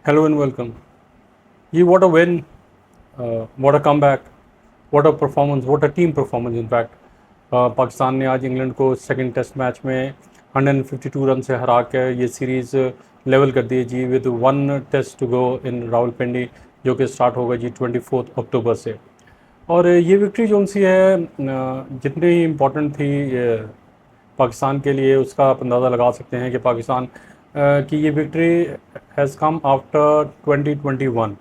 Hello and welcome. Ye what a win, what a comeback, what a performance, what a team performance in fact. Pakistan ने आज England को second test match में 152 run से हरा कर ये सीरीज़ लेवल कर दी जी with one test to go in Rawalpindi जो कि स्टार्ट होगा जी 24 अक्टूबर से। और ये विक्ट्री जो सी है जितनी इम्पोर्टेंट थी पाकिस्तान के लिए उसका आप अंदाज़ा लगा सकते हैं कि पाकिस्तान की ये विक्ट्री हैज़ कम आफ्टर 2021।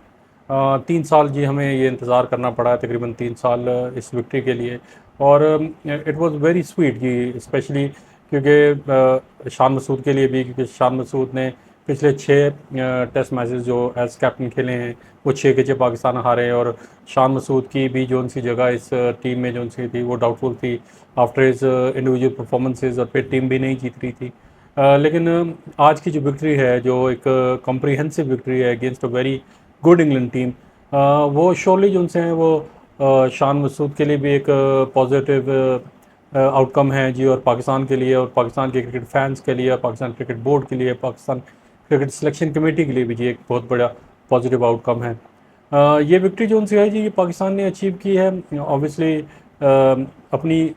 3 साल जी हमें ये इंतज़ार करना पड़ा है, तकरीबन 3 साल इस विक्ट्री के लिए। और इट वाज वेरी स्वीट जी, स्पेशली क्योंकि शान मसूद के लिए भी, क्योंकि शान मसूद ने पिछले 6 टेस्ट मैचेस जो एज कैप्टन खेले हैं वो 6 के 6 पाकिस्तान हारे हैं। और शान मसूद की भी जो सी जगह इस टीम में जो सी थी वो डाउटफुल थी आफ्टर इज इंडिविजुअल परफॉर्मेंसेज, और फिर टीम भी नहीं जीत रही थी। लेकिन आज की जो विक्ट्री है, जो एक कॉम्प्रिहेंसिव विक्ट्री है against a very good England team, वो श्योरली जो उनसे हैं वो शान मसूद के लिए भी एक पॉजिटिव आउटकम है जी, और पाकिस्तान के लिए, और पाकिस्तान के क्रिकेट फैंस के लिए, पाकिस्तान क्रिकेट बोर्ड के लिए, पाकिस्तान क्रिकेट सिलेक्शन कमेटी के लिए भी जी एक बहुत बड़ा पॉजिटिव आउटकम है। ये विक्ट्री जो उनसे है जी, ये पाकिस्तान ने अचीव की है ऑब्वियसली अपनी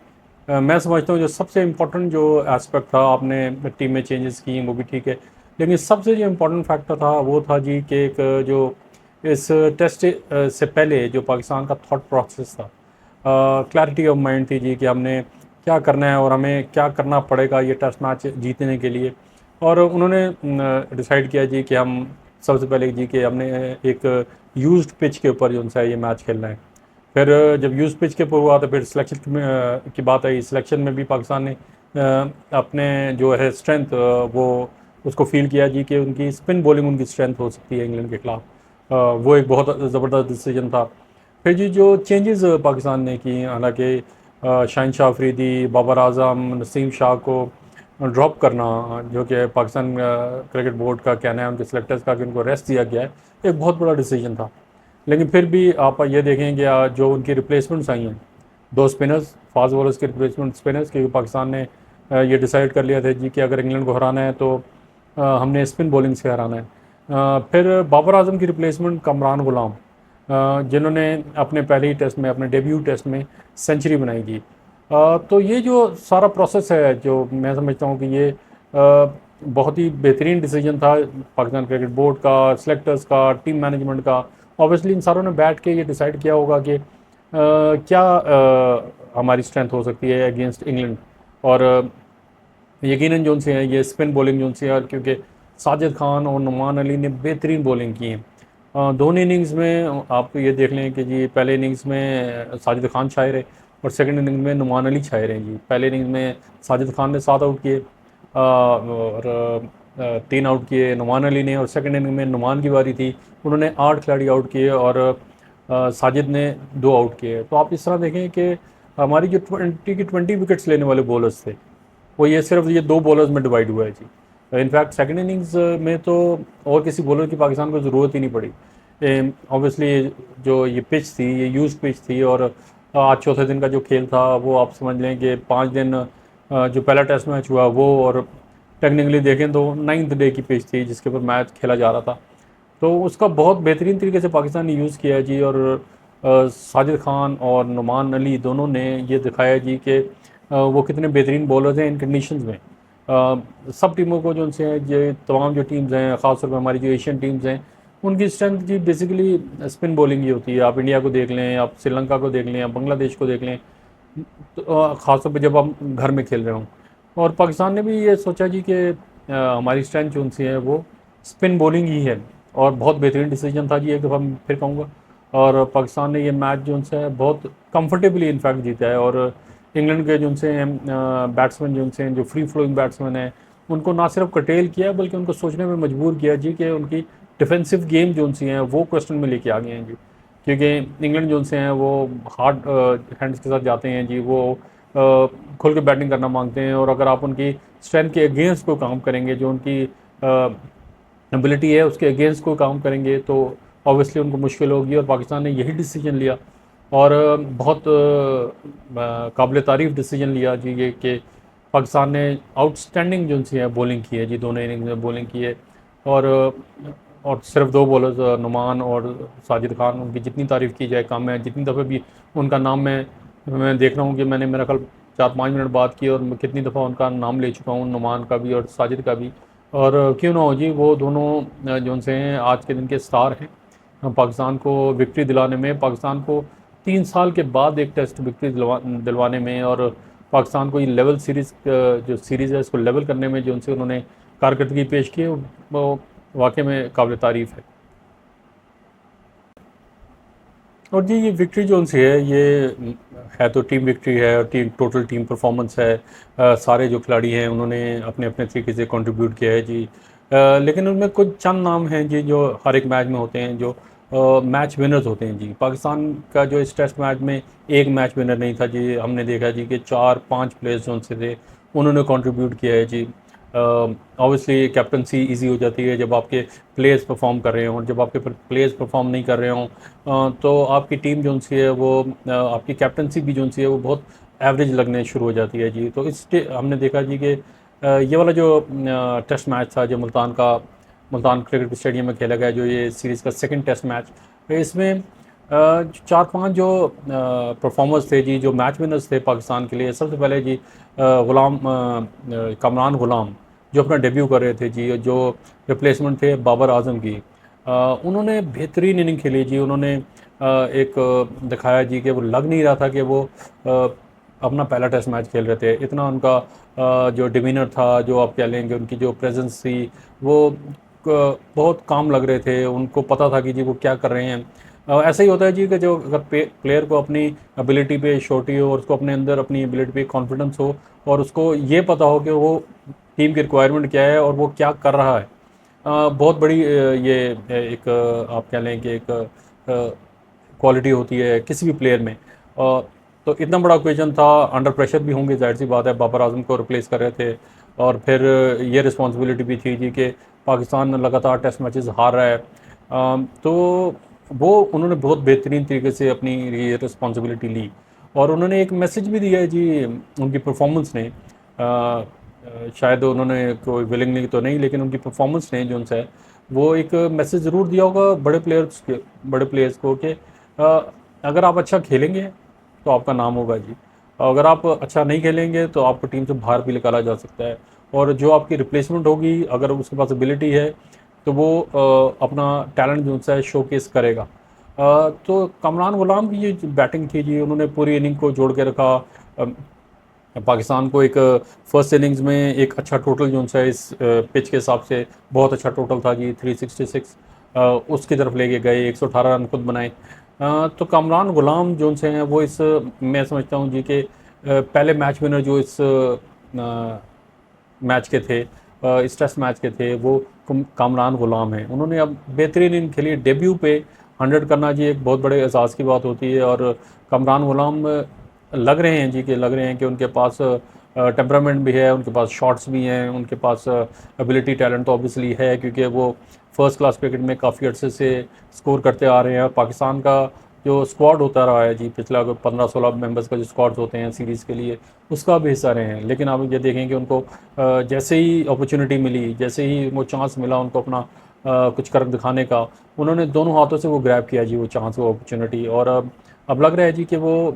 मैं समझता हूँ जो सबसे इम्पोर्टेंट जो एस्पेक्ट था, आपने टीम में चेंजेस किए वो भी ठीक है, लेकिन सबसे जो इम्पोर्टेंट फैक्टर था वो था जी कि एक जो इस टेस्ट से पहले जो पाकिस्तान का थॉट प्रोसेस था, क्लैरिटी ऑफ माइंड थी जी कि हमने क्या करना है और हमें क्या करना पड़ेगा ये टेस्ट मैच जीतने के लिए। और उन्होंने डिसाइड किया जी कि हम सबसे पहले जी कि हमने एक यूज्ड पिच के ऊपर जो सा ये मैच खेलना है। फिर जब यूज पिच के ऊपर हुआ तो फिर सिलेक्शन की बात आई। सिलेक्शन में भी पाकिस्तान ने अपने जो है स्ट्रेंथ वो उसको फील किया जी कि उनकी स्पिन बॉलिंग उनकी स्ट्रेंथ हो सकती है इंग्लैंड के खिलाफ। वो एक बहुत ज़बरदस्त डिसीजन था। फिर जी जो चेंजेस पाकिस्तान ने की, हालांकि शाहिन शाह अफरीदी, बाबर आजम, नसीम शाह को ड्रॉप करना, जो कि पाकिस्तान क्रिकेट बोर्ड का कहना है, उनके सेलेक्टर्स का कि उनको रेस्ट दिया गया है, एक बहुत बड़ा डिसीजन था। लेकिन फिर भी आप ये देखें कि जो उनकी रिप्लेसमेंट्स आई हैं, 2 स्पिनर्स, फास्ट बॉलर्स के रिप्लेसमेंट स्पिनर्स, क्योंकि पाकिस्तान ने ये डिसाइड कर लिया था जी कि अगर इंग्लैंड को हराना है तो हमने स्पिन बॉलिंग से हराना है। फिर बाबर आजम की रिप्लेसमेंट कमरान गुलाम, जिन्होंने अपने पहले ही टेस्ट में, अपने डेब्यू टेस्ट में सेंचुरी बनाई थी। तो ये जो सारा प्रोसेस है, जो मैं समझता हूँ कि ये बहुत ही बेहतरीन डिसीजन था पाकिस्तान क्रिकेट बोर्ड का, सेलेक्टर्स का, टीम मैनेजमेंट का। ऑब्वियसली इन सारों ने बैठ के ये डिसाइड किया होगा कि क्या हमारी स्ट्रेंथ हो सकती है अगेंस्ट इंग्लैंड। और यकीनन जो से हैं ये स्पिन बॉलिंग जो सी है, क्योंकि साजिद खान और नुमान अली ने बेहतरीन बॉलिंग की है दोनों इनिंग्स में। आप ये देख लें कि जी पहले इनिंग्स में साजिद खान छाए रहे और सेकंड इनिंग्स में नुमान अली छाए रहे जी। पहले इनिंग्स में साजिद खान ने 7 आउट किए और 3 आउट किए नुमान अली ने, और सेकंड इनिंग में नुमान की बारी थी, उन्होंने 8 खिलाड़ी आउट किए और साजिद ने 2 आउट किए। तो आप इस तरह देखें कि हमारी जो 20 की 20 विकेट्स लेने वाले बॉलर्स थे वो ये सिर्फ ये 2 बॉलर्स में डिवाइड हुआ है जी। इनफैक्ट सेकंड इनिंग्स में तो और किसी बॉलर की पाकिस्तान को ज़रूरत ही नहीं पड़ी। ऑब्वियसली जो ये पिच थी ये यूज पिच थी, और आज चौथे दिन का जो खेल था वो आप समझ लें कि 5 दिन जो पहला टेस्ट मैच हुआ वो, और टेक्निकली देखें तो 9th डे की पिच थी जिसके ऊपर मैच खेला जा रहा था। तो उसका बहुत बेहतरीन तरीके से पाकिस्तान ने यूज़ किया जी। और साजिद खान और नुमान अली दोनों ने ये दिखाया जी कि वो कितने बेहतरीन बॉलर्स हैं इन कंडीशंस में। सब टीमों को जो उनसे हैं, ये तमाम जो टीम्स हैं, ख़ासतौर पर हमारी जो एशियन टीम्स हैं, उनकी स्ट्रेंथ जी बेसिकली स्पिन बॉलिंग ही होती है। आप इंडिया को देख लें, आप श्रीलंका को देख लें, आप बांग्लादेश को देख लें, तो ख़ासतौर पर जब हम घर में खेल रहे हों। और पाकिस्तान ने भी ये सोचा जी कि हमारी स्ट्रेंथ जो उनसे है वो स्पिन बॉलिंग ही है, और बहुत बेहतरीन डिसीजन था जी, एक दफ़ा मैं फिर कहूँगा। और पाकिस्तान ने ये मैच जो उनसे है बहुत कंफर्टेबली इनफैक्ट जीता है। और इंग्लैंड के जो उनसे बैट्समैन जो उनसे जो फ्री फ्लोइंग बैट्समैन हैं, उनको ना सिर्फ कटेल किया बल्कि उनको सोचने में मजबूर किया जी कि उनकी डिफेंसिव गेम जो उनसी हैं वो क्वेश्चन में लेके आ गए हैं जी। क्योंकि इंग्लैंड जो उनसे हैं वो हार्ड हैंड्स के साथ जाते हैं जी, वो खुल के बैटिंग करना मांगते हैं, और अगर आप उनकी स्ट्रेंथ के अगेंस्ट को काम करेंगे, जो उनकी एबिलिटी है उसके अगेंस्ट को काम करेंगे, तो ऑब्वियसली उनको मुश्किल होगी। और पाकिस्तान ने यही डिसीजन लिया, और बहुत काबिल तारीफ़ डिसीजन लिया जी ये कि पाकिस्तान ने आउटस्टैंडिंग जो सी है बॉलिंग की है जी, दोनों इनिंग्स में बॉलिंग की है। और और सिर्फ दो बॉलर्स नुमान और साजिद खान, उनकी जितनी तारीफ़ की जाए कम है। जितनी दफ़े भी उनका नाम मैं देख रहा हूँ कि मैंने मेरा ख्याल 4-5 मिनट बात की और मैं कितनी दफ़ा उनका नाम ले चुका हूँ, नुमान का भी और साजिद का भी। और क्यों ना हो जी, वो दोनों जो उनसे हैं आज के दिन के स्टार हैं पाकिस्तान को विक्ट्री दिलाने में, पाकिस्तान को 3 साल के बाद एक टेस्ट विक्ट्री दिलवाने में, और पाकिस्तान को ये लेवल सीरीज़ जो सीरीज़ है इसको लेवल करने में जो उनसे उन्होंने कारकर्दगी पेश की है, वो वाकई में काबिल तारीफ़ है। और जी ये विक्ट्री जो उनसे है ये है तो टीम विक्ट्री है, और टोटल टीम परफॉर्मेंस है। सारे जो खिलाड़ी हैं उन्होंने अपने अपने तरीके से कंट्रीब्यूट किया है जी। लेकिन उनमें कुछ चंद नाम हैं जी जो हर एक मैच में होते हैं, जो मैच विनर्स होते हैं जी। पाकिस्तान का जो इस टेस्ट मैच में एक मैच विनर नहीं था जी, हमने देखा जी कि 4-5 प्लेयर्स जो उनसे थे उन्होंने कंट्रीब्यूट किया है जी। ऑब्वियसली कैप्टनसी इजी हो जाती है जब आपके प्लेयर्स परफॉर्म कर रहे हों, और जब आपके प्लेयर्स परफॉर्म नहीं कर रहे हों तो आपकी टीम जो सी है वो आपकी कैप्टनसी भी जो सी है वो बहुत एवरेज लगने शुरू हो जाती है जी। तो हमने देखा जी कि ये वाला जो टेस्ट मैच था जो मुल्तान क्रिकेट स्टेडियम में खेला गया, जो ये सीरीज़ का सेकंड टेस्ट मैच, तो इसमें 4-5 जो परफॉर्मर्स थे जी, जो मैच विनर्स थे पाकिस्तान के लिए। सबसे पहले जी कमरान गुलाम जो अपना डेब्यू कर रहे थे जी, जो रिप्लेसमेंट थे बाबर आजम की। उन्होंने बेहतरीन इनिंग खेली जी। उन्होंने एक दिखाया जी कि वो लग नहीं रहा था कि वो अपना पहला टेस्ट मैच खेल रहे थे। इतना उनका जो डिमीनर था, जो आप कह लेंगे उनकी जो प्रेजेंस थी, वो बहुत काम लग रहे थे। उनको पता था कि जी वो क्या कर रहे हैं। ऐसा ही होता है जी कि जो अगर प्लेयर को अपनी एबिलिटी पे श्योरिटी हो, और उसको अपने अंदर अपनी एबिलिटी पे कॉन्फिडेंस हो, और उसको ये पता हो कि वो टीम की रिक्वायरमेंट क्या है और वो क्या कर रहा है, बहुत बड़ी ये एक आप कह लें कि एक क्वालिटी होती है किसी भी प्लेयर में। तो इतना बड़ा ओकेजन था, अंडर प्रेशर भी होंगे, जाहिर सी बात है, बाबर आजम को रिप्लेस कर रहे थे। और फिर ये रिस्पॉन्सिबिलिटी भी थी जी कि पाकिस्तान लगातार टेस्ट मैचेस हार रहा है। तो वो उन्होंने बहुत बेहतरीन तरीके से अपनी ये रिस्पॉन्सिबिलिटी ली, और उन्होंने एक मैसेज भी दिया है जी उनकी परफॉर्मेंस ने। शायद उन्होंने कोई विलिंगली तो नहीं, लेकिन उनकी परफॉर्मेंस ने जो उनसे वो एक मैसेज ज़रूर दिया होगा बड़े प्लेयर्स को कि अगर आप अच्छा खेलेंगे तो आपका नाम होगा जी। अगर आप अच्छा नहीं खेलेंगे तो आपको टीम से बाहर भी निकाला जा सकता है, और जो आपकी रिप्लेसमेंट होगी अगर उसके पास एबिलिटी है तो वो अपना टैलेंट जो है शोकेस करेगा। तो कमरान गुलाम की ये बैटिंग थी जी, उन्होंने पूरी इनिंग को जोड़ के रखा। पाकिस्तान को एक फर्स्ट इनिंग्स में एक अच्छा टोटल जो है इस पिच के हिसाब से बहुत अच्छा टोटल था जी, 366 उसकी तरफ लेके गए, 118 रन खुद बनाए। तो कमरान गुलाम जो से हैं वो इस मैं समझता हूँ जी कि पहले मैच विनर जो इस मैच के थे, इस टेस्ट मैच के थे, वो कामरान गुलाम हैं। उन्होंने अब बेहतरीन इनिंग खेली, डेब्यू पे 100 करना जी एक बहुत बड़े एहसास की बात होती है। और कामरान गुलाम लग रहे हैं जी कि लग रहे हैं कि उनके पास टेम्परामेंट भी है, उनके पास शॉट्स भी हैं, उनके पास एबिलिटी टैलेंट तो ऑब्वियसली है, क्योंकि वो फर्स्ट क्लास क्रिकेट में काफ़ी अर्से से स्कोर करते आ रहे हैं। और पाकिस्तान का जो स्क्वाड होता रहा है जी, पिछला 15-16 मेंबर्स का जो स्क्वाड्स होते हैं सीरीज़ के लिए, उसका भी हिस्सा रहे हैं। लेकिन आप ये देखें कि उनको जैसे ही अपॉर्चुनिटी मिली, जैसे ही वो चांस मिला उनको अपना कुछ कर दिखाने का, उन्होंने दोनों हाथों से वो ग्रैब किया जी वो चांस, वो अपॉर्चुनिटी। और अब लग रहा है जी कि वो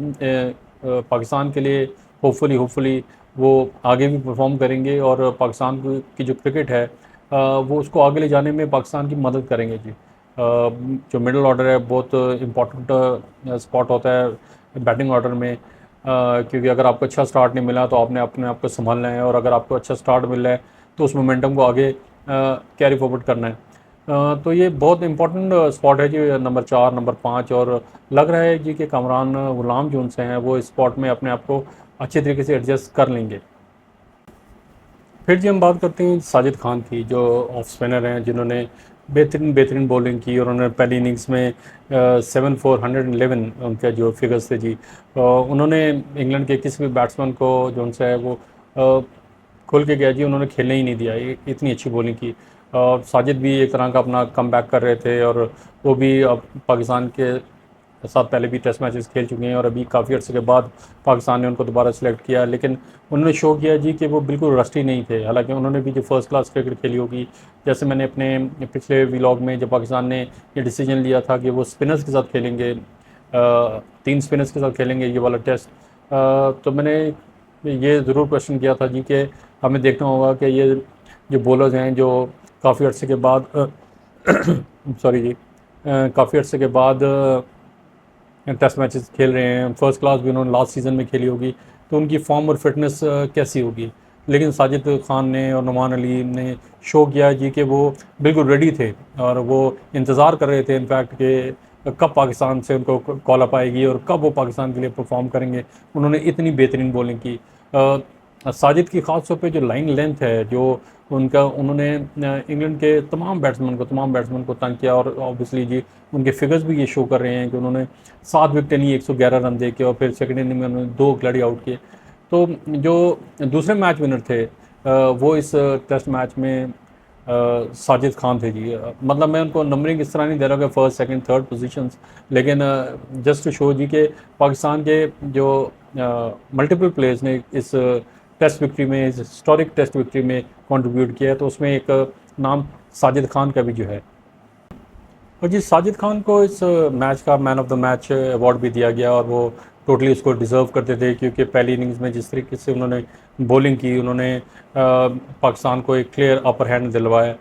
पाकिस्तान के लिए होपफुली वो आगे भी परफॉर्म करेंगे, और पाकिस्तान की जो क्रिकेट है वो उसको आगे ले जाने में पाकिस्तान की मदद करेंगे जी। जो मिडल ऑर्डर है बहुत इम्पॉर्टेंट स्पॉट होता है बैटिंग ऑर्डर में, क्योंकि अगर आपको अच्छा स्टार्ट नहीं मिला तो आपने अपने आप को संभालना है, और अगर आपको अच्छा स्टार्ट मिल रहा है तो उस मोमेंटम को आगे कैरी फॉरवर्ड करना है। तो ये बहुत इंपॉर्टेंट स्पॉट है जी, नंबर 4 नंबर 5। और लग रहा है जी कि कामरान गुलाम जो उनसे हैं वो इस स्पॉट में अपने आप को अच्छे तरीके से एडजस्ट कर लेंगे। फिर जी हम बात करते हैं साजिद खान की, जो ऑफ स्पिनर हैं जिन्होंने बेहतरीन बॉलिंग की, और उन्होंने पहली इनिंग्स में 7-4-111 उनके जो फिगर्स थे जी। उन्होंने इंग्लैंड के किसी भी बैट्समैन को जो उनसे है वो खुल के गया जी, उन्होंने खेलने ही नहीं दिया, इतनी अच्छी बॉलिंग की। साजिद भी एक तरह का अपना कम बैक कर रहे थे, और वो भी अब पाकिस्तान के साथ पहले भी टेस्ट मैचेस खेल चुके हैं और अभी काफ़ी अर्से के बाद पाकिस्तान ने उनको दोबारा सेलेक्ट किया, लेकिन उन्होंने शो किया जी कि वो बिल्कुल रस्टी नहीं थे। हालांकि उन्होंने भी जो फर्स्ट क्लास क्रिकेट खेली होगी, जैसे मैंने अपने पिछले व्लॉग में जब पाकिस्तान ने ये डिसीजन लिया था कि वो स्पिनर्स के साथ खेलेंगे, 3 स्पिनर्स के साथ खेलेंगे ये वाला टेस्ट, तो मैंने ये ज़रूर क्वेश्चन किया था जी कि हमें देखना होगा कि ये जो बॉलर्स हैं जो काफ़ी अर्से के बाद सॉरी जी, काफ़ी अर्से के बाद टेस्ट मैचेस खेल रहे हैं, फर्स्ट क्लास भी उन्होंने लास्ट सीज़न में खेली होगी, तो उनकी फॉर्म और फिटनेस कैसी होगी। लेकिन साजिद खान ने और नुमान अली ने शो किया जी कि वो बिल्कुल रेडी थे और वो इंतज़ार कर रहे थे इनफैक्ट कि कब पाकिस्तान से उनको कॉल अप आएगी और कब वो पाकिस्तान के लिए परफॉर्म करेंगे। उन्होंने इतनी बेहतरीन बॉलिंग की। साजिद की ख़ास तौर पे जो लाइन लेंथ है, जो उनका, उन्होंने इंग्लैंड के तमाम बैट्समैन को तंग किया और ऑब्वियसली जी उनके फिगर्स भी ये शो कर रहे हैं कि उन्होंने 7 विकेटें ली 111 रन दे के और फिर सेकंड इनिंग में उन्होंने 2 खिलाड़ी आउट किए। तो जो दूसरे मैच विनर थे वो इस टेस्ट मैच में साजिद खान थे जी। मतलब मैं उनको नंबरिंग इस तरह नहीं दे रहा कि फर्स्ट सेकंड थर्ड पोजीशंस, लेकिन जस्ट टू शो जी कि पाकिस्तान के जो मल्टीपल प्लेयर्स ने इस टेस्ट विक्ट्री में, इस हिस्टोरिक टेस्ट विक्ट्री में कंट्रीब्यूट किया है, तो उसमें एक नाम साजिद खान का भी जो है। और जी साजिद खान को इस मैच का man of the match award भी दिया गया और वो टोटली उसको डिज़र्व करते थे, क्योंकि पहली इनिंग्स में जिस तरीके से उन्होंने बॉलिंग की, उन्होंने पाकिस्तान को एक क्लियर अपर हैंड दिलवाया।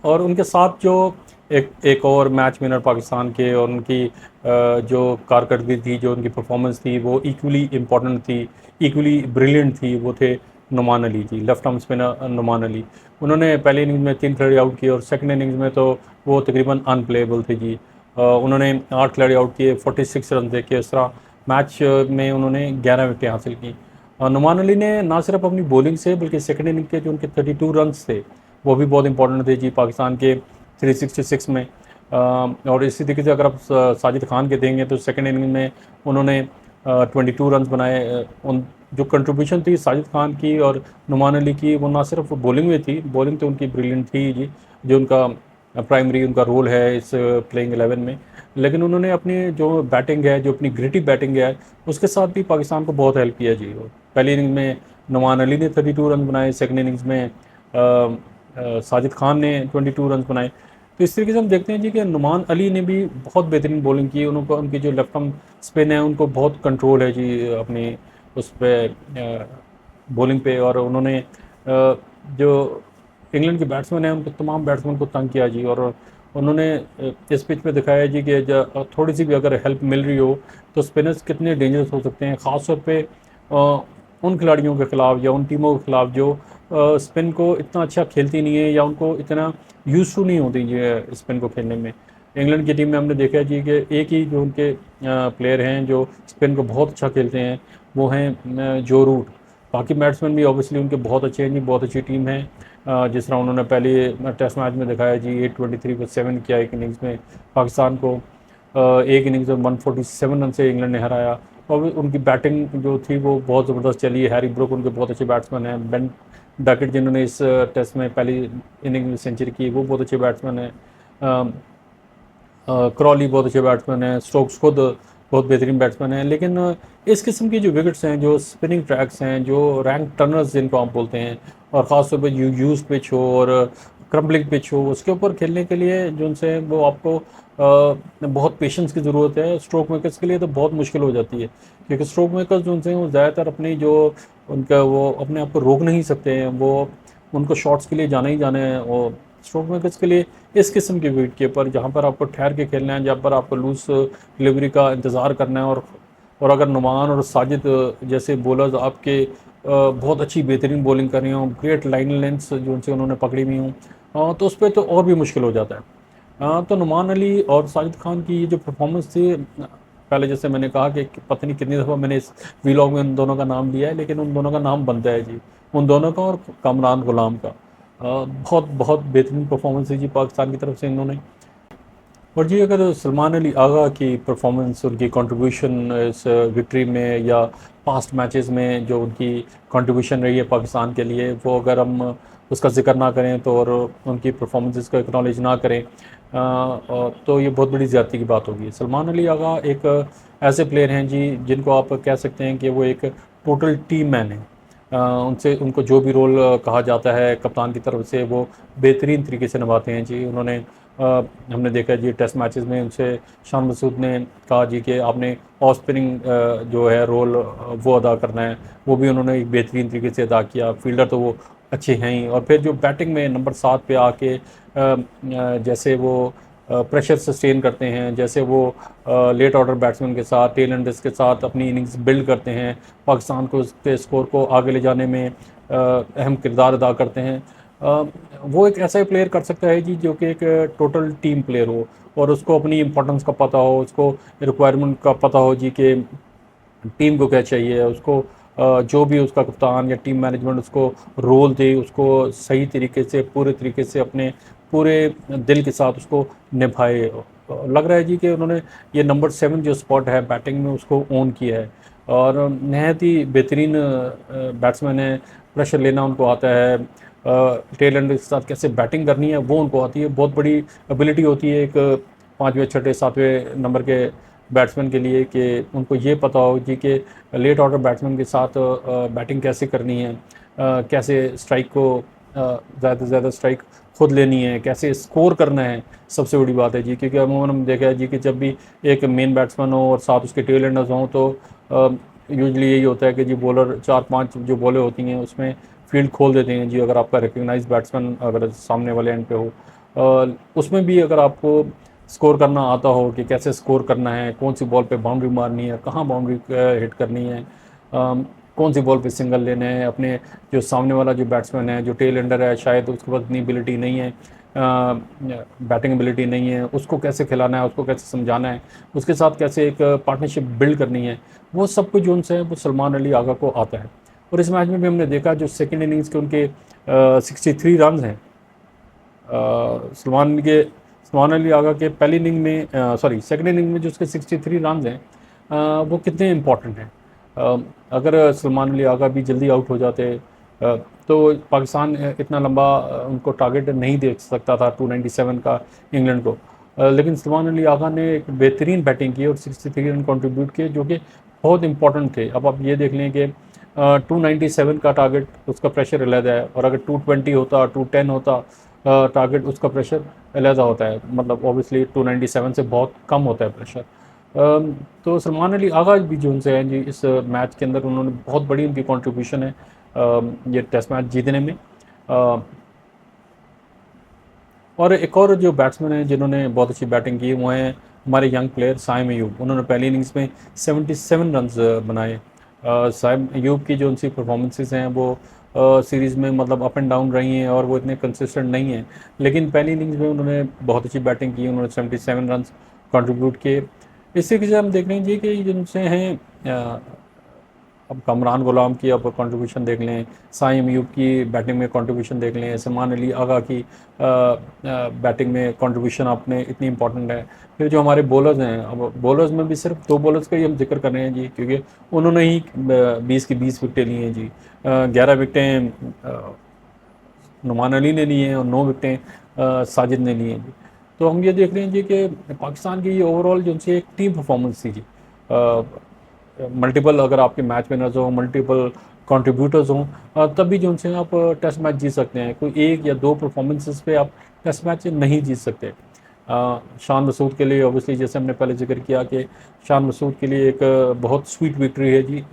और उनके साथ जो एक और मैच विनर पाकिस्तान के और उनकी जो कारकर्दगी थी, जो उनकी परफॉर्मेंस थी, वो इक्वली इम्पॉर्टेंट थी, इक्वली ब्रिलियंट थी, वो थे Noman Ali ji, left arm spinner Noman Ali. उन्होंने पहले इनिंग्स में 3 खिलाड़ी आउट किए और सेकंड इनिंग्स में तो वो तकरीबन अनप्लेएबल थे जी। उन्होंने 8 खिलाड़ी आउट किए, 46 रन दे के। इस तरह मैच में उन्होंने 11 विकेटें हासिल की। नुमान अली ने ना सिर्फ अपनी बॉलिंग से बल्कि सेकंड इनिंग के जो उनके 32 रन्स थे वो भी बहुत इंपॉर्टेंट थे जी पाकिस्तान के 366 में। और इसी तरीके से अगर आप साजिद खान के देंगे तो सेकंड इनिंग में उन्होंने 22 रन बनाए। उन जो कंट्रीब्यूशन थी साजिद खान की और नुमान अली की, वो ना सिर्फ बॉलिंग में थी, बॉलिंग तो उनकी ब्रिलियंट थी जी, जो उनका प्राइमरी उनका रोल है इस प्लेइंग 11 में, लेकिन उन्होंने अपनी जो बैटिंग है, जो अपनी ग्रिटी बैटिंग है, उसके साथ भी पाकिस्तान को बहुत हेल्प किया जी। पहली इनिंग में नुमान अली ने 32 रन बनाए, सेकंड इनिंग्स में साजिद खान ने 22 रन बनाए। तो इस तरीके से हम देखते हैं जी कि नुमान अली ने भी बहुत बेहतरीन बॉलिंग की। उनको उनकी जो लेफ्ट आर्म स्पिन है उनको बहुत कंट्रोल है जी अपनी उस पर बॉलिंग पे, और उन्होंने जो इंग्लैंड के बैट्समैन हैं उनको तमाम बैट्समैन को तंग किया जी। और उन्होंने इस पिच पे दिखाया जी कि थोड़ी सी भी अगर हेल्प मिल रही हो तो स्पिनर्स कितने डेंजरस हो सकते हैं, ख़ास तौर पे उन खिलाड़ियों के ख़िलाफ़ या उन टीमों के ख़िलाफ़ जो स्पिन को इतना अच्छा खेलती नहीं है या उनको इतना यूज़ टू नहीं होती ये स्पिन को खेलने में। इंग्लैंड की टीम में हमने देखा है जी कि एक ही जो उनके प्लेयर हैं जो स्पिन को बहुत अच्छा खेलते हैं, वो हैं जो रूट। बाकी बैट्समैन भी ऑब्वियसली उनके बहुत अच्छे हैं जी, बहुत अच्छी टीम है। जिस तरह उन्होंने पहले टेस्ट मैच में दिखाया जी 823 पर 7 किया एक इनिंग्स में पाकिस्तान को। एक इनिंग्स में 147 रन से इंग्लैंड ने हराया। और उनकी बैटिंग जो थी वो बहुत ज़बरदस्त चली। हैरी ब्रूक उनके बहुत अच्छे बैट्समैन हैं। बेन डकेट जिन्होंने इस टेस्ट में पहली इनिंग में सेंचुरी की, वो बहुत अच्छे बैट्समैन हैं। क्रॉली बहुत अच्छे बैट्समैन हैं, स्टोक्स खुद बहुत बेहतरीन बैट्समैन हैं। लेकिन इस किस्म की जो विकेट्स हैं, जो स्पिनिंग ट्रैक्स हैं, जो रैंक टर्नर्स जिनको आप बोलते हैं, और ख़ास तौर पर यूज पिच हो और क्रम्बलिंग पिच हो, उसके ऊपर खेलने के लिए जो उनसे वो आपको बहुत पेशेंस की ज़रूरत है। स्ट्रोक मेकर्स के लिए तो बहुत मुश्किल हो जाती है, क्योंकि स्ट्रोक मेकर्स जो उनसे वो ज़्यादातर अपनी जो उनका वो अपने आप को रोक नहीं सकते हैं, वो उनको शॉट्स के लिए जाना ही जाना है। और स्ट्रोक मेकर्स के लिए इस किस्म के विकेट के ऊपर जहाँ पर आपको ठहर के खेलना है, जहाँ पर आपको लूज डिलीवरी का इंतज़ार करना है, और अगर नुमान और साजिद जैसे बॉलर्स आपके बहुत अच्छी बेहतरीन बॉलिंग कर रहे हों, ग्रेट लाइन लेंथ्स जो उनसे उन्होंने पकड़ी हुई हों, तो उस पर तो और भी मुश्किल हो जाता है। तो नुमान अली और साजिद खान की ये जो परफॉर्मेंस थी, पहले जैसे मैंने कहा कि पता नहीं कितनी दफ़ा मैंने इस व्लॉग में उन दोनों का नाम लिया है, लेकिन उन दोनों का नाम बनता है जी, उन दोनों का और कामरान गुलाम का। बहुत बहुत बेहतरीन परफॉर्मेंस है जी पाकिस्तान की तरफ से इन्होंने। और जी अगर सलमान अली आगा की परफॉर्मेंस, उनकी कंट्रीब्यूशन इस विक्ट्री में या पास्ट मैचेस में जो उनकी कंट्रीब्यूशन रही है पाकिस्तान के लिए, वो अगर हम उसका जिक्र ना करें तो और उनकी परफॉर्मेंसेस का एक्नॉलेज ना करें तो ये बहुत बड़ी ज़्यादती की बात होगी। सलमान अली आगा एक ऐसे प्लेयर हैं जी जिनको आप कह सकते हैं कि वो एक टोटल टीम मैन है। उनसे उनको जो भी रोल कहा जाता है कप्तान की तरफ से वो बेहतरीन तरीके से निभाते हैं जी। उन्होंने हमने देखा जी टेस्ट मैचेस में उनसे शान मसूद ने कहा जी कि आपने ऑफ स्पिनिंग जो है रोल वो अदा करना है, वो भी उन्होंने एक बेहतरीन तरीके से अदा किया। फील्डर तो वो अच्छे हैं ही, और फिर जो बैटिंग में नंबर 7 पे आके जैसे वो प्रेशर सस्टेन करते हैं, जैसे वो लेट ऑर्डर बैट्समैन के साथ टेल एंडर्स के साथ अपनी इनिंग्स बिल्ड करते हैं, पाकिस्तान को उसके स्कोर को आगे ले जाने में अहम किरदार अदा करते हैं। वो एक ऐसा ही प्लेयर कर सकता है जी जो कि एक टोटल टीम प्लेयर हो और उसको अपनी इंपॉर्टेंस का पता हो, उसको रिक्वायरमेंट का पता हो जी कि टीम को क्या चाहिए, उसको जो भी उसका कप्तान या टीम मैनेजमेंट उसको रोल दे, उसको सही तरीके से पूरे तरीके से अपने पूरे दिल के साथ उसको निभाए। लग रहा है जी कि उन्होंने ये नंबर 7 जो स्पॉट है बैटिंग में उसको ओन किया है, और नहायत ही बेहतरीन बैट्समैन है। प्रेशर लेना उनको आता है, टेल एंडर के साथ कैसे बैटिंग करनी है वो उनको आती है। बहुत बड़ी एबिलिटी होती है एक 5वें 6ठे 7वें नंबर के बैट्समैन के लिए कि उनको ये पता हो जी कि लेट ऑर्डर बैट्समैन के साथ बैटिंग कैसे करनी है, कैसे स्ट्राइक को ज़्यादा से ज़्यादा स्ट्राइक खुद लेनी है, कैसे स्कोर करना है। सबसे बड़ी बात है जी, क्योंकि अमूमन हम देखा है जी कि जब भी एक मेन बैट्समैन हो और साथ उसके टेल एंडर्स हों तो यूजली यही होता है कि जी बॉलर 4-5 जो बॉलें होती हैं उसमें फील्ड खोल देते हैं जी, अगर आपका रिकग्नाइज बैट्समैन अगर सामने वाले एंड पे हो। उसमें भी अगर आपको स्कोर करना आता हो कि कैसे स्कोर करना है, कौन सी बॉल पे बाउंड्री मारनी है, कहाँ बाउंड्री हिट करनी है, कौन सी बॉल पे सिंगल लेने हैं, अपने जो सामने वाला जो बैट्समैन है जो टेल एंडर है शायद उसके पास इतनी एबिलिटी नहीं है, बैटिंग एबिलिटी नहीं है, उसको कैसे खिलाना है, उसको कैसे समझाना है, उसके साथ कैसे एक पार्टनरशिप बिल्ड करनी है, वो सब कुछ जो उनसे है वो सलमान अली आगा को आता है। और इस मैच में भी हमने देखा जो सेकेंड इनिंग्स के उनके 63 रन हैं, सलमान अली आगा के पहली इनिंग में सॉरी सेकेंड इनिंग में जो उसके 63 रन हैं वो कितने इम्पोर्टेंट हैं। अगर सलमान अली आगा भी जल्दी आउट हो जाते तो पाकिस्तान इतना लंबा उनको टारगेट नहीं दे सकता था 297 का इंग्लैंड को। लेकिन सलमान अली आगा ने एक बेहतरीन बैटिंग की और 63 रन कंट्रीब्यूट किए जो कि बहुत इंपॉर्टेंट थे। अब आप ये देख लें कि 297 का टारगेट उसका प्रेशर अलग है, और अगर 220 होता 210 होता टारगेट उसका प्रेशर अलग होता है, मतलब ऑब्वियसली 297 से बहुत कम होता है प्रेशर। तो सलमान अली आगा भी जो उनसे हैं जी इस मैच के अंदर उन्होंने बहुत बड़ी उनकी कंट्रीब्यूशन है ये टेस्ट मैच जीतने में। और एक और जो बैट्समैन हैं जिन्होंने बहुत अच्छी बैटिंग की वो हैं हमारे यंग प्लेयर साइम अयूब। उन्होंने पहली इनिंग्स में 77 रन्स बनाए। साइम अयूब की जो उनकी परफॉर्मेंसेस हैं वो सीरीज़ में मतलब अप एंड डाउन रही हैं और वो इतने कंसिस्टेंट नहीं हैं, लेकिन पहली इनिंग्स में उन्होंने बहुत अच्छी बैटिंग की, उन्होंने 77 रन्स कंट्रीब्यूट किए। इसी के साथ हम देख लें जी कि जिनसे हैं अब कमरान गुलाम की अब कंट्रीब्यूशन देख लें, साइम अयूब की बैटिंग में कंट्रीब्यूशन देख लें, सलमान अली आगा की बैटिंग में कंट्रीब्यूशन आपने इतनी इंपॉर्टेंट है। फिर जो हमारे बॉलर्स हैं, अब बॉलर्स में भी सिर्फ 2 बॉलर्स का ही हम जिक्र कर रहे हैं जी, क्योंकि उन्होंने ही 20 की 20 विकटें ली हैं जी। 11 विकटें नुमान अली ने ली हैं और 9 विकटें साजिद ने ली हैं जी। तो हम ये देख रहे हैं जी कि पाकिस्तान की ये ओवरऑल जो उनसे एक टीम परफॉर्मेंस थी जी। मल्टीपल अगर आपके मैच विनर्स हों, मल्टीपल कंट्रीब्यूटर्स हों, तब भी जो उनसे आप टेस्ट मैच जीत सकते हैं। कोई 1 या 2 परफॉर्मेंसेस पे आप टेस्ट मैच नहीं जीत सकते। शान मसूद के लिए ऑब्वियसली जैसे हमने पहले जिक्र किया कि शान मसूद के लिए एक बहुत स्वीट विक्ट्री है जी।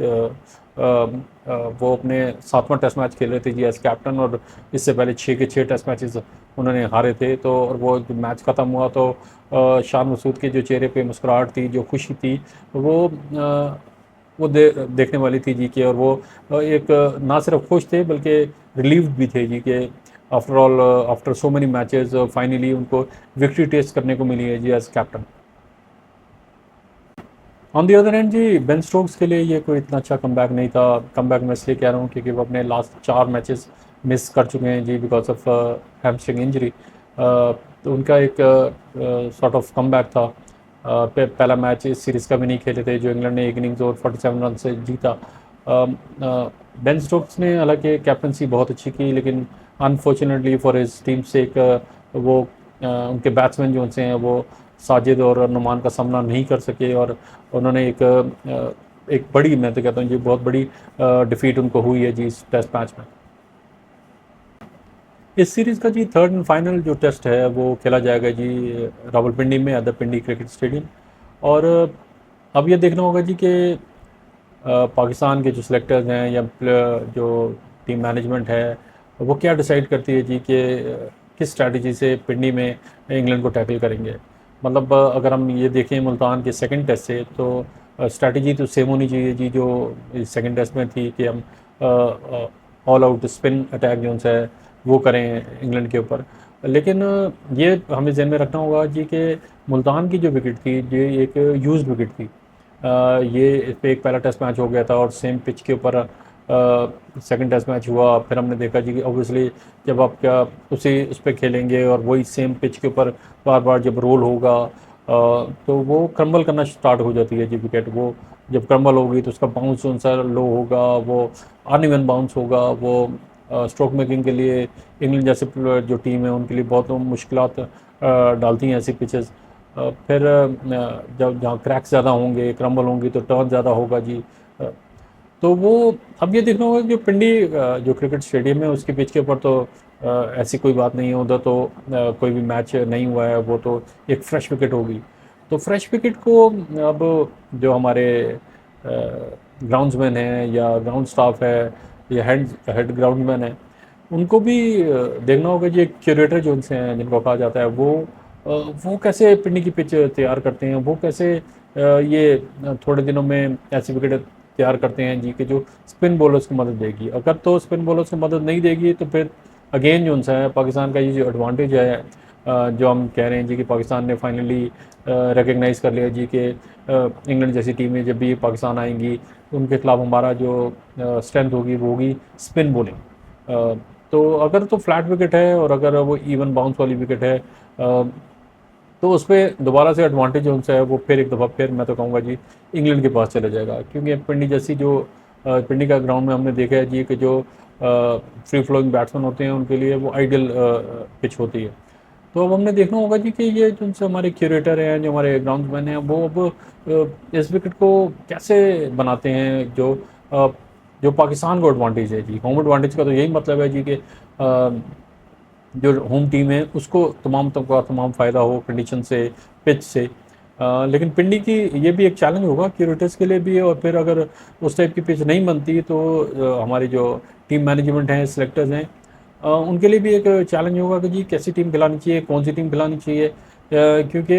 वो अपने 7वां टेस्ट मैच खेल रहे थे जी एज कैप्टन, और इससे पहले 6 के 6 टेस्ट मैचेस उन्होंने हारे थे। तो और वो मैच ख़त्म हुआ तो शान मसूद के जो चेहरे पे मुस्कुराहट थी, जो खुशी थी, वो देखने वाली थी जी के। और वो एक ना सिर्फ खुश थे बल्कि रिलीव्ड भी थे जी के after all after so many matches finally उनको विक्ट्री टेस्ट करने को मिली है जी as captain. On the other hand जी बेन स्टोक्स के लिए ये कोई इतना अच्छा कमबैक नहीं था। कमबैक मैं इसलिए कह रहा हूँ क्योंकि वो अपने लास्ट 4 मैचेस मिस कर चुके हैं जी बिकॉज ऑफ हैमस्ट्रिंग इंजरी। तो उनका एक सॉर्ट ऑफ कमबैक था। पहला मैच इस सीरीज़ का भी नहीं खेले थे जो इंग्लैंड ने 1 इनिंग्स और 47 रन से जीता। बेन स्टोक्स ने हालांकि कैप्टनसी बहुत अच्छी की, लेकिन अनफॉर्चुनेटली फॉर हिज टीम से एक वो उनके बैट्समैन जो से हैं वो साजिद और नुमान का सामना नहीं कर सके, और उन्होंने एक बड़ी, मैं तो कहता हूँ ये बहुत बड़ी डिफीट उनको हुई है जी इस टेस्ट मैच में। इस सीरीज़ का जी थर्ड एंड फाइनल जो टेस्ट है वो खेला जाएगा जी रावलपिंडी में, अदर पिंडी क्रिकेट स्टेडियम। और अब ये देखना होगा जी कि पाकिस्तान के जो सिलेक्टर्स हैं या जो टीम मैनेजमेंट है वो क्या डिसाइड करती है जी कि किस स्ट्रैटेजी से पिंडी में इंग्लैंड को टैकल करेंगे। मतलब अगर हम ये देखें मुल्तान के सेकंड टेस्ट से, तो स्ट्रैटेजी तो सेम होनी चाहिए जी जो सेकंड टेस्ट में थी कि हम ऑल आउट स्पिन अटैक जो है वो करें इंग्लैंड के ऊपर। लेकिन ये हमें जहन में रखना होगा जी कि मुल्तान की जो विकेट थी ये एक यूज्ड विकेट थी। ये इस पे एक पहला टेस्ट मैच हो गया था और सेम पिच के ऊपर सेकंड टेस्ट मैच हुआ। फिर हमने देखा जी कि ऑब्वियसली जब आप क्या उसी उस पर खेलेंगे और वही सेम पिच के ऊपर बार बार जब रोल होगा तो वो क्रम्बल करना स्टार्ट हो जाती है जी विकेट। वो जब क्रम्बल होगी तो उसका बाउंस उनसा लो होगा, वो अनइवन बाउंस होगा, वो स्ट्रोक मेकिंग के लिए इंग्लैंड जैसे जो टीम है उनके लिए बहुत मुश्किलात डालती हैं ऐसी पिचेस। फिर जब जहाँ क्रैक्स ज़्यादा होंगे, क्रम्बल होंगी तो टर्न ज़्यादा होगा जी। तो वो अब ये देखना होगा कि पिंडी जो क्रिकेट स्टेडियम है उसके पिच के ऊपर तो ऐसी कोई बात नहीं है, उधर तो कोई भी मैच नहीं हुआ है, वो तो एक फ्रेश विकेट होगी। तो फ्रेश विकेट को अब जो हमारे ग्राउंड्समैन हैं या ग्राउंड स्टाफ है या हेड हेड ग्राउंडमैन है, उनको भी देखना होगा जी। क्यूरेटर जो उनसे हैं जिनको कहा जाता है वो कैसे पिंडी की पिच तैयार करते हैं, वो कैसे ये थोड़े दिनों में ऐसी विकेट तैयार करते हैं जी कि जो स्पिन बॉलर्स को मदद देगी। अगर तो स्पिन बॉलर्स को मदद नहीं देगी तो फिर अगेन जो उनसा है पाकिस्तान का ये जो एडवांटेज है जो हम कह रहे हैं जी कि पाकिस्तान ने फाइनली रिकग्नाइज़ कर लिया जी कि इंग्लैंड जैसी टीमें जब भी पाकिस्तान आएंगी तो उनके खिलाफ हमारा जो स्ट्रेंथ होगी वो होगी स्पिन बॉलिंग। तो अगर तो फ्लैट विकेट है और अगर वो इवन बाउंस वाली विकेट है तो उस पर दोबारा से एडवांटेज जो उनसे है वो फिर एक दफ़ा फिर मैं तो कहूँगा जी इंग्लैंड के पास चला जाएगा। क्योंकि पिंडी जैसी जो पिंडी का ग्राउंड में हमने देखा है जी कि जो फ्री फ्लोइंग बैट्समैन होते हैं उनके लिए वो आइडियल पिच होती है। तो अब हमने देखना होगा जी कि ये जो उनसे हमारे क्यूरेटर हैं, जो हमारे ग्राउंड्समैन हैं, वो अब इस विकेट को कैसे बनाते हैं जो पाकिस्तान को एडवांटेज है जी। होम एडवांटेज का तो यही मतलब है जी कि जो होम टीम है उसको तमाम तक का तमाम फ़ायदा हो कंडीशन से, पिच से। लेकिन पिंडी की ये भी एक चैलेंज होगा क्यूरेटर्स के लिए भी, और फिर अगर उस टाइप की पिच नहीं बनती तो हमारी जो टीम मैनेजमेंट हैं, सिलेक्टर्स हैं, उनके लिए भी एक चैलेंज होगा कि जी कैसी टीम खिलानी चाहिए, कौन सी टीम खिलानी चाहिए। क्योंकि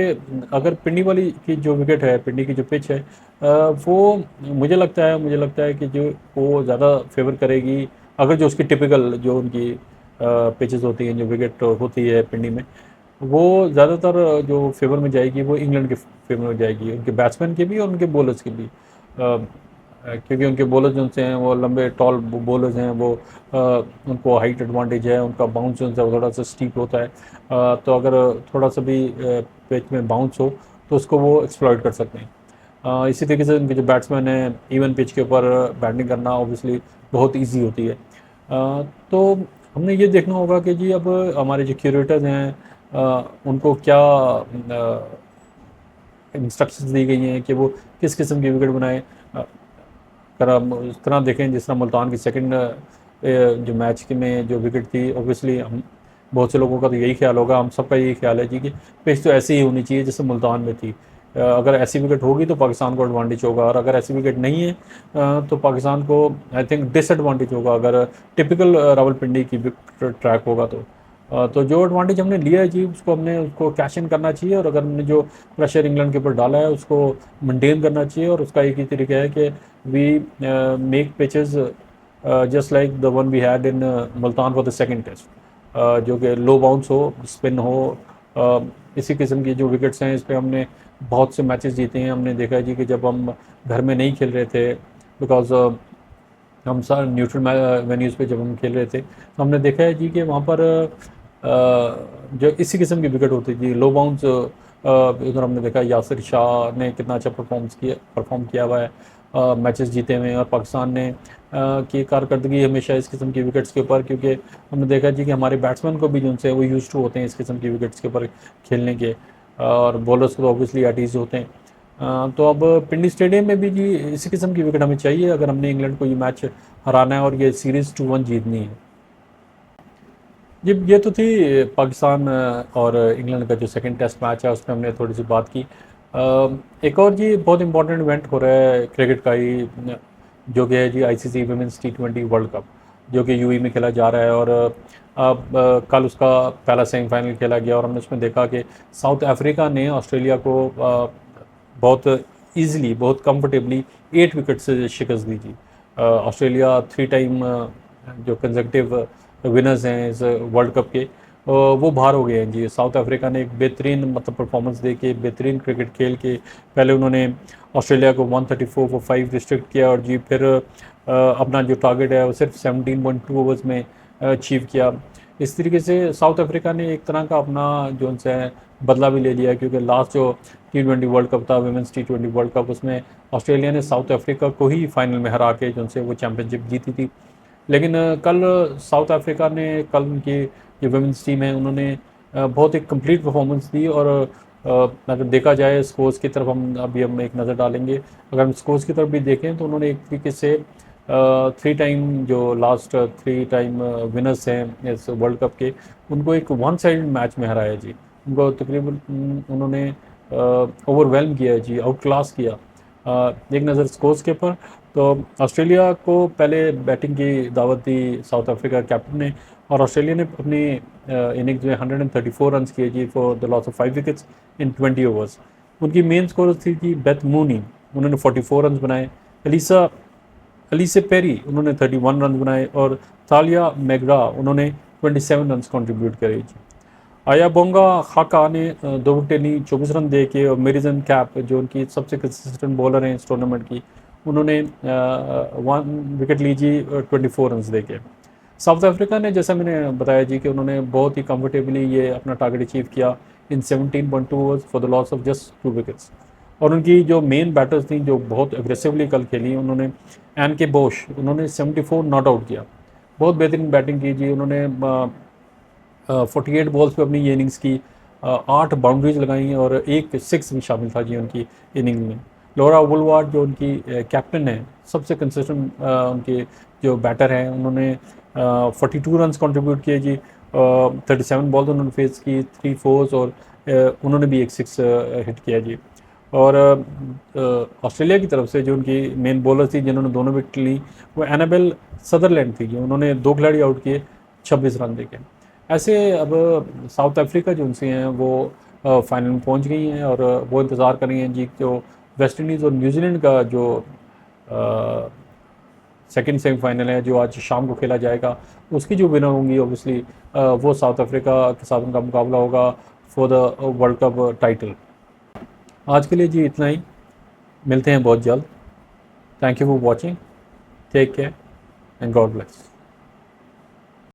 अगर पिंडी वाली की जो विकेट है, पिंडी की जो पिच है वो मुझे लगता है कि जो वो ज़्यादा फेवर करेगी अगर जो उसकी टिपिकल जो उनकी पिचेस होती हैं, जो विकेट होती है पिंडी में, वो ज़्यादातर जो फेवर में जाएगी वो इंग्लैंड के फेवर में जाएगी, उनके बैट्समैन के भी और उनके बॉलर्स के भी। क्योंकि उनके बॉलर्स जो से हैं वो लंबे टॉल बॉलर्स हैं, वो उनको हाइट एडवांटेज है, उनका बाउंस जो है वो थोड़ा सा स्टीप होता है। तो अगर थोड़ा सा भी पिच में बाउंस हो तो उसको वो एक्सप्लॉइट कर सकते हैं। इसी तरीके से उनके जो बैट्समैन हैं इवन पिच के ऊपर बैटिंग करना ऑब्वियसली बहुत ईजी होती है। तो हमने ये देखना होगा कि जी अब हमारे जो क्यूरेटर्स हैं उनको क्या इंस्ट्रक्शंस दी गई हैं कि वो किस किस्म की विकेट बनाए। अगर हम उस तरह देखें जिस तरह मुल्तान की सेकंड जो मैच की में जो विकेट थी, ऑब्वियसली हम बहुत से लोगों का तो यही ख्याल होगा, हम सबका यही ख्याल है जी कि पिच तो ऐसी ही होनी चाहिए जैसे मुल्तान में थी। अगर ऐसी विकेट होगी तो पाकिस्तान को एडवांटेज होगा, और अगर ऐसी विकेट नहीं है तो पाकिस्तान को आई थिंक डिसएडवांटेज होगा अगर टिपिकल रावलपिंडी की विकेट ट्रैक होगा तो। तो जो एडवांटेज हमने लिया है जी उसको कैश इन करना चाहिए, और अगर हमने जो प्रेशर इंग्लैंड के ऊपर डाला है उसको मेंटेन करना चाहिए। और उसका एक ही तरीका है कि we make pitches just like the one we had in Multan for the second test, जो कि लो बाउंस हो, स्पिन हो, इसी किस्म की जो विकेट्स हैं इस पर हमने बहुत से मैचेस जीते हैं। हमने देखा है जी कि जब हम घर में नहीं खेल रहे थे, बिकॉज हम सर न्यूट्रल वेन्यूज़ पे जब हम खेल रहे थे तो हमने देखा है जी कि वहाँ पर जो इसी किस्म की विकेट होती थी, लो बाउंस। उधर हमने देखा यासिर शाह ने कितना अच्छा परफॉर्म किया हुआ है। मैचेस जीते हुए हैं, और पाकिस्तान ने की कारकर्दगी हमेशा इस किस्म की विकेट्स के ऊपर, क्योंकि हमने देखा जी कि हमारे बैट्समैन को भी जो उनसे वो यूज टू होते हैं इस किस्म की विकेट्स के ऊपर खेलने के, और बॉलर्स को तो ऑब्वियसली एट ईज होते हैं। तो अब पिंडी स्टेडियम में भी जी इसी किस्म की विकेट हमें चाहिए अगर हमने इंग्लैंड को ये मैच हराना है और ये सीरीज़ 2-1 जीतनी है। ये तो थी पाकिस्तान और इंग्लैंड का जो सेकंड टेस्ट मैच है, उसमें हमने थोड़ी सी बात की। एक और जी बहुत इंपॉर्टेंट इवेंट हो रहा है क्रिकेट का ही, जो कि है जी ICC women's T20 world cup, जो कि यूएई में खेला जा रहा है। और अब कल उसका पहला सेमीफाइनल खेला गया, और हमने उसमें देखा कि साउथ अफ्रीका ने ऑस्ट्रेलिया को बहुत ईजिली, बहुत कंफर्टेबली 8 विकेट से शिकस्त दी थी। ऑस्ट्रेलिया 3 टाइम जो कंजक्टिव विनर्स हैं इस वर्ल्ड कप के, वो बाहर हो गए हैं जी। साउथ अफ्रीका ने एक बेहतरीन मतलब परफॉर्मेंस दे के, बेहतरीन क्रिकेट खेल के पहले उन्होंने ऑस्ट्रेलिया को 134 for 5 रिस्ट्रिक्ट किया, और जी फिर अपना जो टारगेट है वो सिर्फ 17.2 ओवर्स में अचीव किया। इस तरीके से साउथ अफ्रीका ने एक तरह का अपना जो उनसे बदला भी ले लिया, क्योंकि लास्ट जो T20 वर्ल्ड कप था, वुमेंस T20 वर्ल्ड कप, उसमें ऑस्ट्रेलिया ने साउथ अफ्रीका को ही फाइनल में हरा के जो उनसे वो चैम्पियनशिप जीती थी। लेकिन कल साउथ अफ्रीका ने, कल उनकी जो वुमेंस टीम है, उन्होंने बहुत एक कंप्लीट परफॉर्मेंस दी। और अगर देखा जाए स्कोर्स की तरफ, हम एक नज़र डालेंगे। अगर हम स्कोर्स की तरफ भी देखें तो उन्होंने एक तरीके से 3 टाइम जो लास्ट 3 टाइम विनर्स हैं इस वर्ल्ड कप के, उनको एक वन साइड मैच में हराया जी। उनको तकरीबन उन्होंने ओवरवेलम किया है जी, आउट क्लास किया। एक नज़र स्कोर्स के ऊपर तो ऑस्ट्रेलिया को पहले बैटिंग की दावत दी साउथ अफ्रीका कैप्टन ने, और ऑस्ट्रेलिया ने अपनी इनिंग्स में 134 रन किए जी for the loss of 5 wickets in 20 overs. उनकी मेन स्कोर थी जी बेथ मूनी, उन्होंने 44 रन बनाए। अलीसे पेरी, उन्होंने 31 रन बनाए, और तालिया मैग्रा, उन्होंने 27 रन कंट्रीब्यूट करे जी। आया बोंगा खाका ने 2 विकेट ली 24 रन दे के, और मेरिजन कैप जो उनकी सबसे कंसिस्टेंट बॉलर हैं इस टूर्नामेंट की, उन्होंने 1 विकेट ली जी 24 रन दे के। साउथ अफ्रीका ने, जैसा मैंने बताया जी, कि उन्होंने बहुत ही कंफर्टेबली ये अपना टारगेट अचीव किया इन 17.2 overs for the loss of just 2 wickets. और उनकी जो मेन बैटर्स थी जो बहुत एग्रेसिवली कल खेली, उन्होंने एन के बोश, उन्होंने 74 नॉट आउट किया, बहुत बेहतरीन बैटिंग की जी। उन्होंने 48 बॉल्स पे अपनी ये इनिंग्स की 8 बाउंड्रीज लगाई, और एक 6 भी शामिल था जी उनकी इनिंग में। लोरा वुलवार्ड जो उनकी कैप्टन है, सबसे कंसिस्टेंट उनके जो बैटर हैं, उन्होंने 42 रन कंट्रीब्यूट किए जी। 37 बॉल्स उन्होंने फेस की, 3 फोर्स, और उन्होंने भी एक 6 हिट किया जी। और ऑस्ट्रेलिया की तरफ से जो उनकी मेन बॉलर थी जिन्होंने दोनों विकेट ली, वो एनाबेल सदरलैंड थी, उन्होंने 2 खिलाड़ी आउट किए 26 रन देके। ऐसे अब साउथ अफ्रीका जो उनसे हैं वो फाइनल में पहुंच गई हैं, और वो इंतज़ार कर रही हैं जी जो वेस्ट इंडीज़ और न्यूजीलैंड का जो सेकंड सेमीफाइनल है जो आज शाम को खेला जाएगा, उसकी जो विनर होंगी ऑब्वियसली वो साउथ अफ्रीका के साथ उनका मुकाबला होगा for the world cup title. आज के लिए जी इतना ही, मिलते हैं बहुत जल्द। Thank you for watching, take care and God bless.